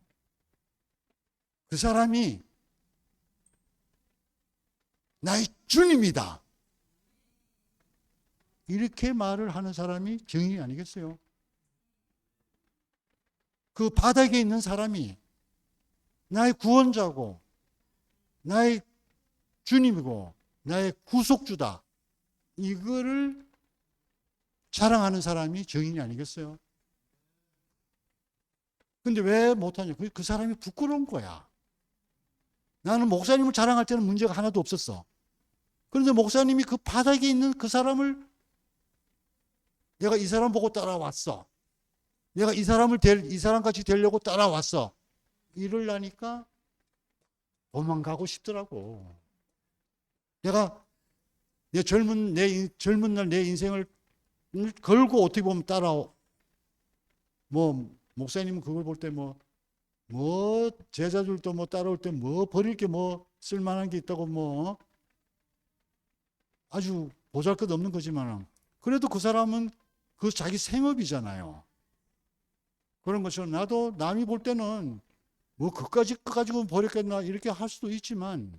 그 사람이 나의 주님이다, 이렇게 말을 하는 사람이 증인이 아니겠어요? 그 바닥에 있는 사람이 나의 구원자고 나의 주님이고 나의 구속주다, 이거를 자랑하는 사람이 증인이 아니겠어요? 근데 왜 못하냐? 그 사람이 부끄러운 거야. 나는 목사님을 자랑할 때는 문제가 하나도 없었어. 그런데 목사님이 그 바닥에 있는 그 사람을, 내가 이 사람 보고 따라왔어, 내가 이 사람같이 되려고 따라왔어, 이러려니까 도망가고 싶더라고. 내가 젊은 날 내 인생을 걸고 어떻게 보면 목사님은 그걸 볼 때 제자들도 따라올 때 버릴 게 쓸만한 게 있다고 아주 보잘 것 없는 거지만, 그래도 그 사람은 그 자기 생업이잖아요. 그런 것처럼 나도 남이 볼 때는 그까지 가지고 버렸겠나 이렇게 할 수도 있지만,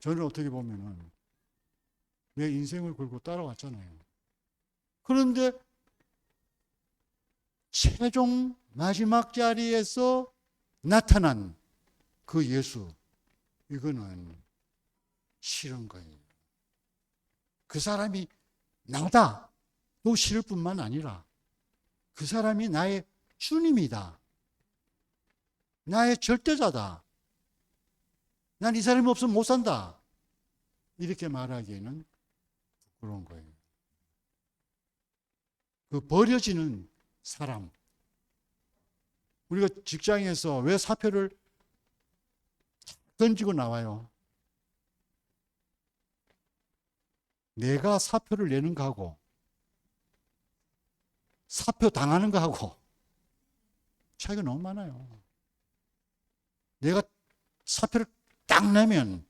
저는 어떻게 보면은 내 인생을 걸고 따라왔잖아요. 그런데 최종 마지막 자리에서 나타난 그 예수, 이거는 싫은 거예요. 그 사람이 나다 또 싫을 뿐만 아니라 그 사람이 나의 주님이다, 나의 절대자다, 난 이 사람이 없으면 못 산다, 이렇게 말하기에는 부끄러운 거예요. 그 버려지는 사람, 우리가 직장에서 왜 사표를 던지고 나와요? 내가 사표를 내는 거하고 사표 당하는 거하고 차이가 너무 많아요. 내가 사표를 딱 내면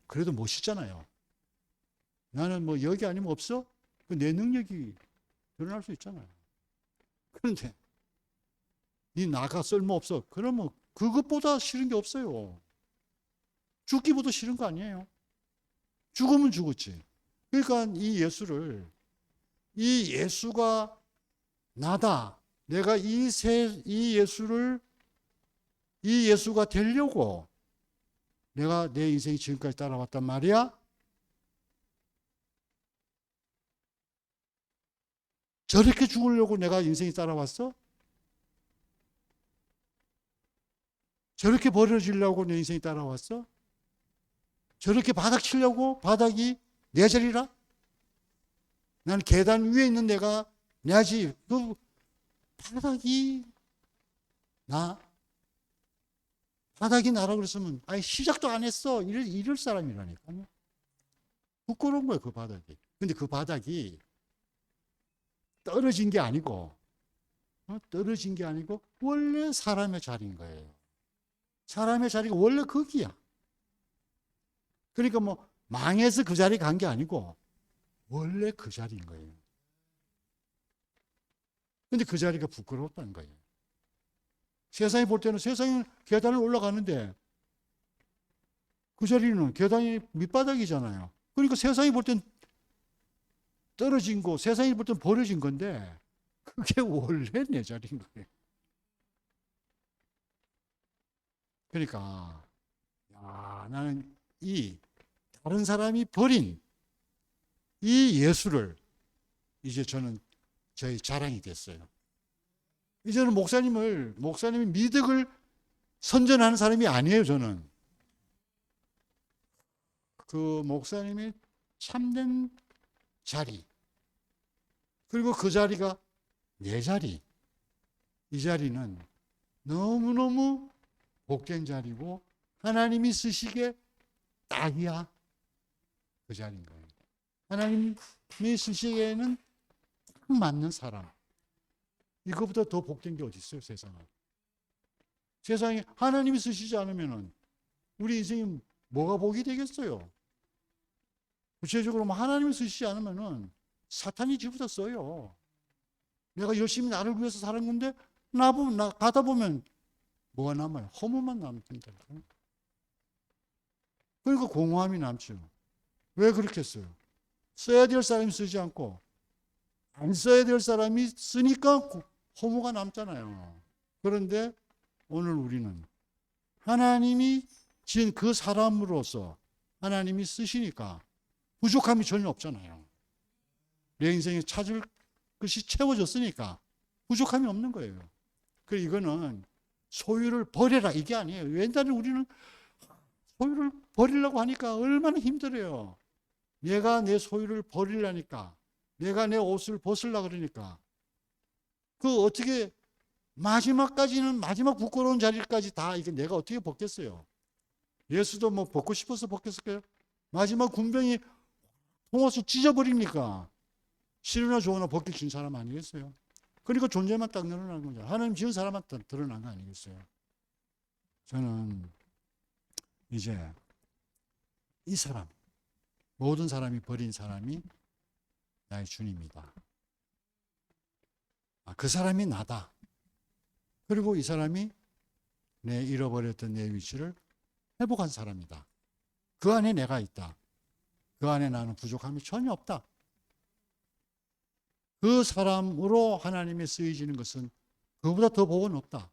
그래도 멋있잖아요. 나는 뭐 여기 아니면 없어? 내 능력이 드러날 수 있잖아요. 그런데 이 나가 쓸모없어, 그러면 그것보다 싫은 게 없어요. 죽기보다 싫은 거 아니에요. 죽으면 죽었지. 그러니까 이 예수가 나다, 내가 이 예수가 되려고 내가 내 인생이 지금까지 따라왔단 말이야. 저렇게 죽으려고 내가 인생이 따라왔어? 저렇게 버려지려고 내 인생이 따라왔어? 저렇게 바닥 치려고 바닥이 내 자리라? 난 계단 위에 있는 내가 내야지, 그 바닥이 바닥이 나라 그랬으면 아니 시작도 안 했어, 이럴 사람이라니까요. 부끄러운 거예요, 그 바닥이. 근데 그 바닥이 떨어진 게 아니고 원래 사람의 자리인 거예요. 사람의 자리가 원래 거기야. 그러니까 뭐 망해서 그 자리 간 게 아니고 원래 그 자리인 거예요. 근데 그 자리가 부끄러웠다는 거예요. 세상이 볼 때는 세상은 계단을 올라가는데 그 자리는 계단이 밑바닥이잖아요. 그러니까 세상이 볼 땐 떨어진 거, 세상이 볼 땐 버려진 건데 그게 원래 내 자리인 거예요. 그러니까 나는 이 다른 사람이 버린 이 예수를 이제 저는 저희 자랑이 됐어요. 이제는 목사님이 미덕을 선전하는 사람이 아니에요. 저는 그 목사님이 참된 자리, 그리고 그 자리가 내 자리, 이 자리는 너무너무 복된 자리고 하나님이 쓰시기에 딱이야. 그 자리인 거예요. 하나님이 쓰시기에는 딱 맞는 사람. 이거보다 더 복된 게 어디 있어요, 세상에. 세상에 하나님이 쓰시지 않으면 우리 인생이 뭐가 복이 되겠어요? 구체적으로 하나님이 쓰시지 않으면 사탄이 지부터 써요. 내가 열심히 나를 위해서 사는 건데 가다 보면 뭐가 남아요? 허무만 남습니다. 그러니까 공허함이 남죠. 왜 그렇겠어요? 써야 될 사람이 쓰지 않고 안 써야 될 사람이 쓰니까 허무가 남잖아요. 그런데 오늘 우리는 하나님이 지은 그 사람으로서 하나님이 쓰시니까 부족함이 전혀 없잖아요. 내 인생에 찾을 것이 채워졌으니까 부족함이 없는 거예요. 그래서 이거는 소유를 버려라 이게 아니에요. 옛날에 우리는 소유를 버리려고 하니까 얼마나 힘들어요. 내가 내 소유를 버리려니까, 내가 내 옷을 벗으려고 그러니까 그 어떻게 마지막까지는 마지막 부끄러운 자리까지 다 이게 내가 어떻게 벗겠어요? 예수도 뭐 벗고 싶어서 벗겼을까요? 마지막 군병이 통옷을 찢어버리니까 싫으나 좋으나 벗길 진 사람 아니겠어요? 그러니까 존재만 딱 드러나는 거죠. 하나님 지은 사람한테 드러난 거 아니겠어요? 저는 이제 이 사람, 모든 사람이 버린 사람이 나의 주님이다. 그 사람이 나다. 그리고 이 사람이 내 잃어버렸던 내 위치를 회복한 사람이다. 그 안에 내가 있다. 그 안에 나는 부족함이 전혀 없다. 그 사람으로 하나님이 쓰여지는 것은 그보다 더 복은 없다.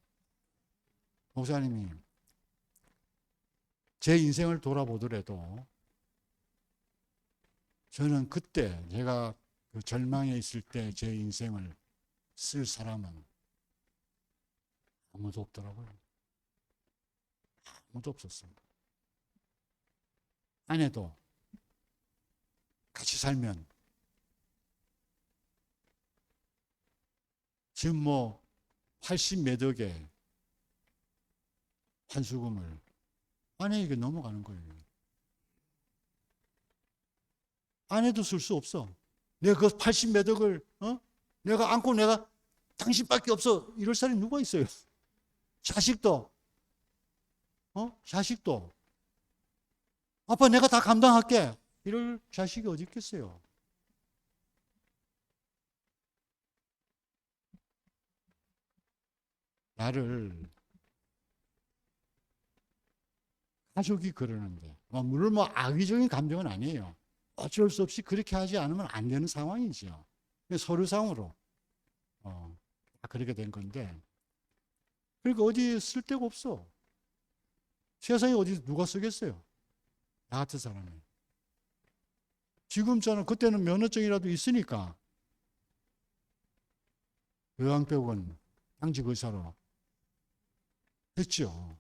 목사님이 제 인생을 돌아보더라도 저는 그때 제가 그 절망에 있을 때 제 인생을 쓸 사람은 아무도 없더라고요. 아무도 없었어요. 아내도 같이 살면 지금 뭐 80 몇 억의 환수금을 아내에게 넘어가는 거예요. 아내도 쓸 수 없어. 내가 그 80 몇 억을 내가 안고 내가 당신밖에 없어 이럴 사람이 누가 있어요? 자식도 자식도 아빠 내가 다 감당할게 이럴 자식이 어디 있겠어요? 나를 가족이 그러는데 물론 뭐 악의적인 감정은 아니에요. 어쩔 수 없이 그렇게 하지 않으면 안 되는 상황이죠. 서류상으로 다 그렇게 된 건데 그러니까 어디 쓸 데가 없어. 세상에 어디 누가 쓰겠어요? 나 같은 사람이. 지금 저는 그때는 면허증이라도 있으니까 요양병원 당직 의사로 했죠.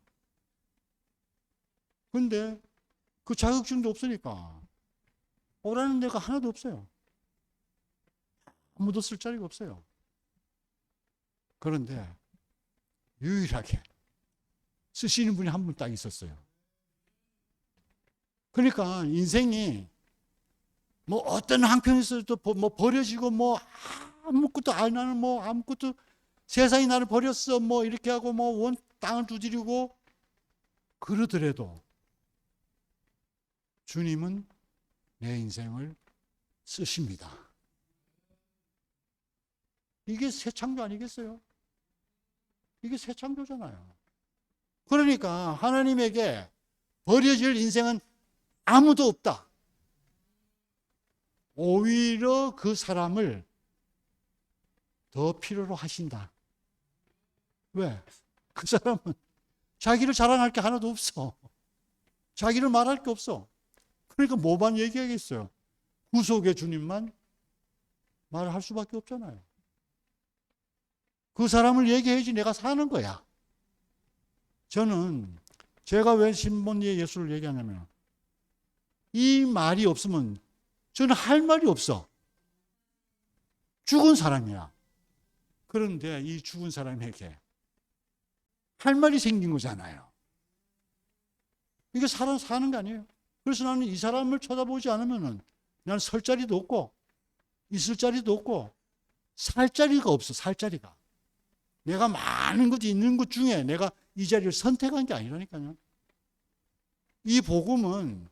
근데 그 자격증도 없으니까 오라는 데가 하나도 없어요. 아무도 쓸 자리가 없어요. 그런데 유일하게 쓰시는 분이 한 분 딱 있었어요. 그러니까 인생이 뭐 어떤 한편에서도 뭐 버려지고 뭐 아무것도 나는 뭐 아무것도 세상이 나를 버렸어 뭐 이렇게 하고 뭐 원 땅을 두드리고 그러더라도 주님은 내 인생을 쓰십니다. 이게 새 창조 아니겠어요? 이게 새 창조잖아요. 그러니까 하나님에게 버려질 인생은 아무도 없다. 오히려 그 사람을 더 필요로 하신다. 왜? 그 사람은 자기를 자랑할 게 하나도 없어. 자기를 말할 게 없어. 그러니까 뭐만 얘기하겠어요? 구속의 주님만 말을 할 수밖에 없잖아요. 그 사람을 얘기해야지 내가 사는 거야. 저는 제가 왜 신본리의 예수를 얘기하냐면 이 말이 없으면 저는 할 말이 없어. 죽은 사람이야. 그런데 이 죽은 사람에게 할 말이 생긴 거잖아요. 이게 사는 게 아니에요. 그래서 나는 이 사람을 쳐다보지 않으면 나는 설 자리도 없고 있을 자리도 없고 살 자리가 없어. 살 자리가. 내가 많은 것이 있는 것 중에 내가 이 자리를 선택한 게 아니라니까요. 이 복음은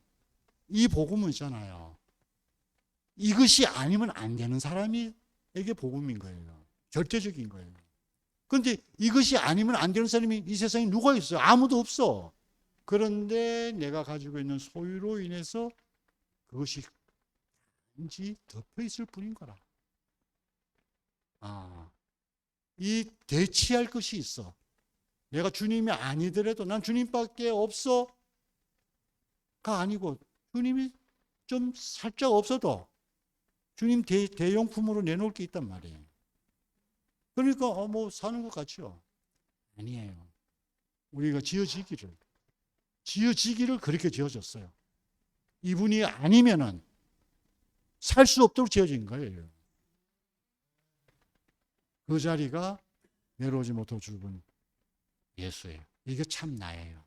있잖아요. 이것이 아니면 안 되는 사람에게 복음인 거예요. 절대적인 거예요. 그런데 이것이 아니면 안 되는 사람이 이 세상에 누가 있어요? 아무도 없어. 그런데 내가 가지고 있는 소유로 인해서 그것이 단지 덮여 있을 뿐인 거라. 이 대치할 것이 있어. 내가 주님이 아니더라도 난 주님밖에 없어가 아니고 주님이 좀 살짝 없어도 주님 대용품으로 내놓을 게 있단 말이에요. 그러니까 뭐 사는 것 같죠? 아니에요. 우리가 지어지기를 그렇게 지어졌어요. 이분이 아니면은 살 수 없도록 지어진 거예요. 그 자리가 내려오지 못하고 죽은 예수예요. 이게 참 나예요.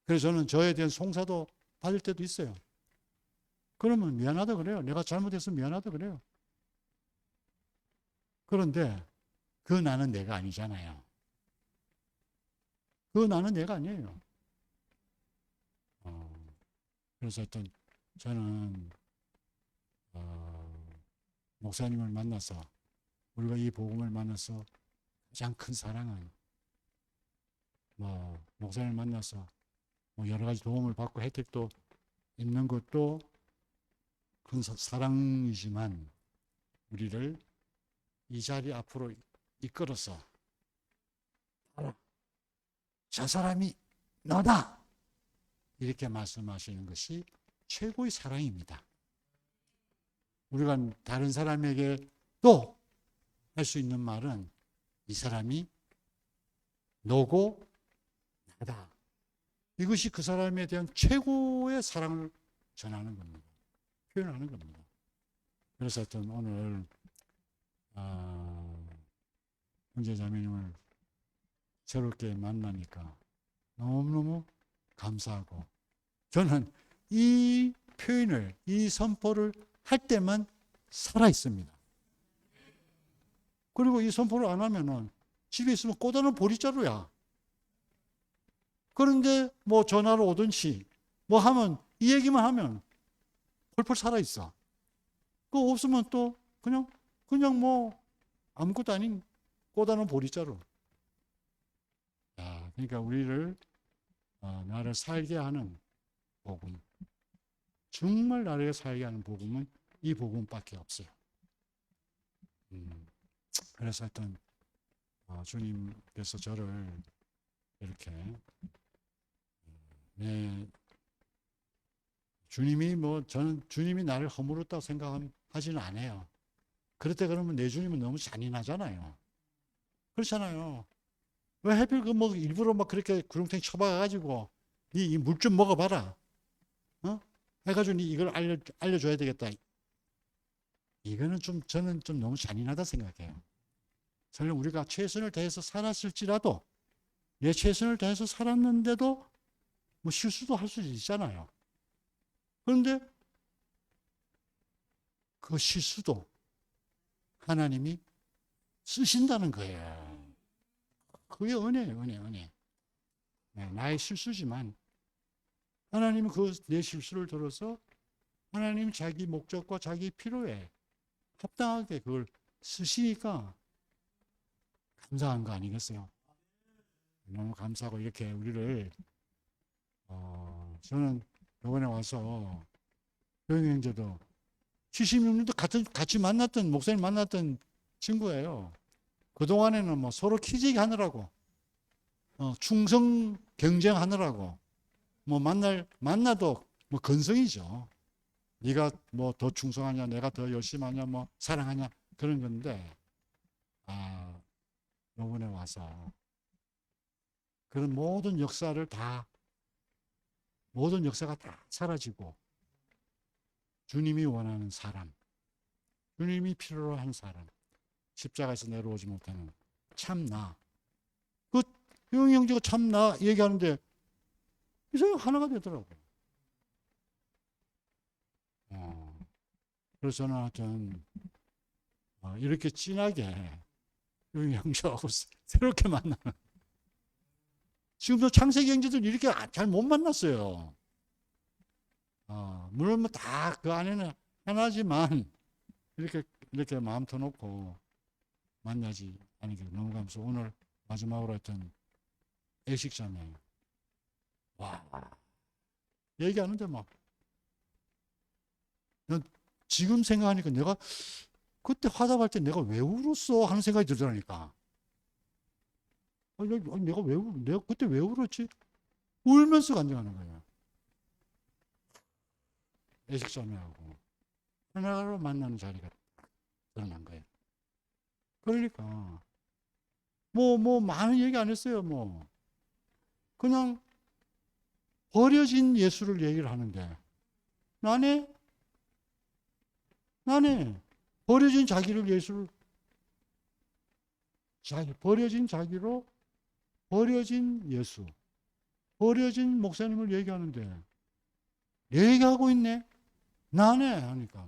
그래서 저는 저에 대한 송사도 받을 때도 있어요. 그러면 미안하다 그래요. 내가 잘못해서 미안하다 그래요. 그런데 그 나는 내가 아니잖아요. 그 나는 내가 아니에요. 그래서 어떤 저는 목사님을 만나서 우리가 이 복음을 만나서 가장 큰 사랑은 목사님을 만나서 여러 가지 도움을 받고 혜택도 있는 것도 큰 사랑이지만 우리를 이 자리 앞으로 이끌어서 저 사람이 너다. 이렇게 말씀하시는 것이 최고의 사랑입니다. 우리가 다른 사람에게 또 할 수 있는 말은 이 사람이 너고 나다. 이것이 그 사람에 대한 최고의 사랑을 전하는 겁니다. 표현하는 겁니다. 그래서 하여튼 오늘 형제자매님을 새롭게 만나니까 너무너무 감사하고, 저는 이 표현을, 이 선포를 할 때만 살아 있습니다. 그리고 이 선포를 안 하면은 집에 있으면 꼬다는 보리자루야. 그런데 뭐 전화로 오든지 뭐 하면, 이 얘기만 하면 펄펄 살아 있어. 그거 없으면 또 그냥 뭐 아무것도 아닌 꼬다는 보리자루. 그러니까 우리를 나를 살게 하는 복음, 정말 나를 살게 하는 복음은 이 복음밖에 없어요. 그래서 하여튼 주님께서 저를 이렇게 주님이 저는 주님이 나를 허물었다고 생각하지는 않아요. 그럴 때 그러면 내 주님은 너무 잔인하잖아요. 그렇잖아요. 왜 하필 일부러 그렇게 구렁텅이 쳐박아가지고 니 이 물 좀 먹어봐라. 해가지고 니 이걸 알려줘야 되겠다. 이거는 저는 좀 너무 잔인하다 생각해요. 설령 우리가 최선을 다해서 살았을지라도, 내 최선을 다해서 살았는데도 뭐 실수도 할 수 있잖아요. 그런데 그 실수도 하나님이 쓰신다는 거예요. 그게 은혜예요, 은혜. 나의 실수지만 하나님은 내 실수를 들어서 하나님 자기 목적과 자기 필요에 합당하게 그걸 쓰시니까 감사한 거 아니겠어요? 너무 감사하고, 이렇게 우리를 저는 이번에 와서 교영 형제도 76년도 같이 만났던, 목사님 만났던 친구예요. 그동안에는 뭐 서로 키재기 하느라고, 충성 경쟁하느라고, 뭐 만나도 뭐 건성이죠. 네가 뭐 더 충성하냐, 내가 더 열심히 하냐, 뭐 사랑하냐, 그런 건데, 이번에 와서 그런 모든 역사가 다 사라지고, 주님이 원하는 사람, 주님이 필요로 하는 사람, 십자가에서 내려오지 못하는 참나. 형이 형제가 참나 얘기하는데 이 사람이 하나가 되더라고요. 그래서 저는 하여튼 이렇게 진하게 형이 형제하고 새롭게 만나는, 지금도 창세기 형제들 이렇게 잘 못 만났어요. 물론 다 그 안에는 하나지만 이렇게 마음 터놓고 만나지 않으니까 너무 감사해요. 오늘 마지막으로 했던 애식자매, 와, 얘기하는데 난 지금 생각하니까 내가 그때 화답할 때 내가 왜 울었어 하는 생각이 들더라니까. 내가 그때 왜 울었지? 울면서 간증하는 거예요. 애식자매하고 하나로 만나는 자리가 드러난 거예요. 그러니까 많은 얘기 안 했어요. 그냥 버려진 예수를 얘기를 하는데, 나네 버려진 버려진 자기로 버려진 예수, 버려진 목사님을 얘기하는데, 얘기하고 있네. 나네 하니까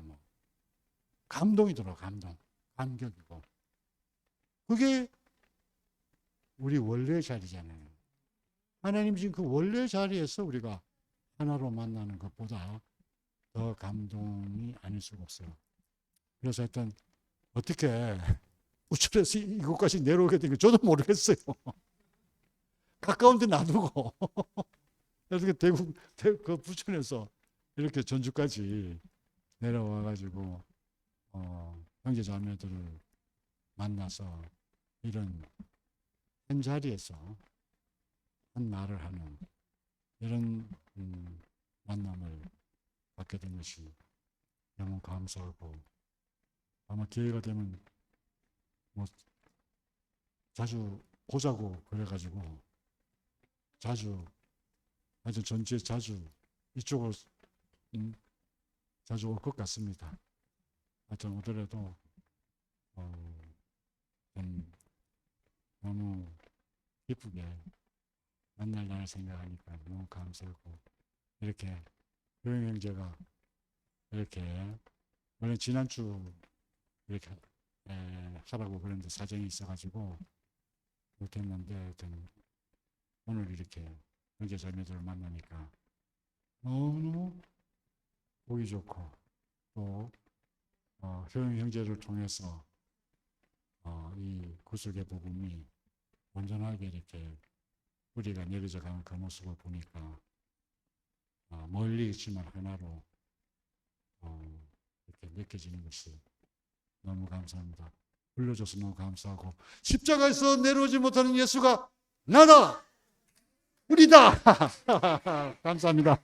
감동이 들어. 감격이고. 그게 우리 원래 자리잖아요. 하나님 지금 그 원래 자리에서 우리가 하나로 만나는 것보다 더 감동이 아닐 수가 없어요. 그래서 하여튼 어떻게 부천에서 이곳까지 내려오게 된 게 저도 모르겠어요. 가까운 데 놔두고 어떻게 그 부천에서 이렇게 전주까지 내려와가지고 형제 자매들을 만나서 이런 한 자리에서 말을 하는 이런 만남을 갖게 된 것이 너무 감사하고, 아마 기회가 되면 뭐 자주 보자고 그래가지고 자주, 아주 전주에 자주 이쪽으로 자주 올 것 같습니다. 하여튼 오더라도 너무 기쁘게 만날 날 생각하니까 너무 감사하고, 이렇게 효영 형제가 이렇게 원래 지난주 이렇게 하라고 그랬는데 사정이 있어가지고 못했는데, 하여튼 오늘 이렇게 형제 자매들을 만나니까 너무 보기 좋고, 또 효영 형제를 통해서 이 구속의 복음이 온전하게 이렇게 뿌리가 내려져 가는 그 모습을 보니까 멀리 있지만 하나로 이렇게 느껴지는 것이 너무 감사합니다. 불러줘서 너무 감사하고, 십자가에서 내려오지 못하는 예수가 나다, 우리다. 감사합니다.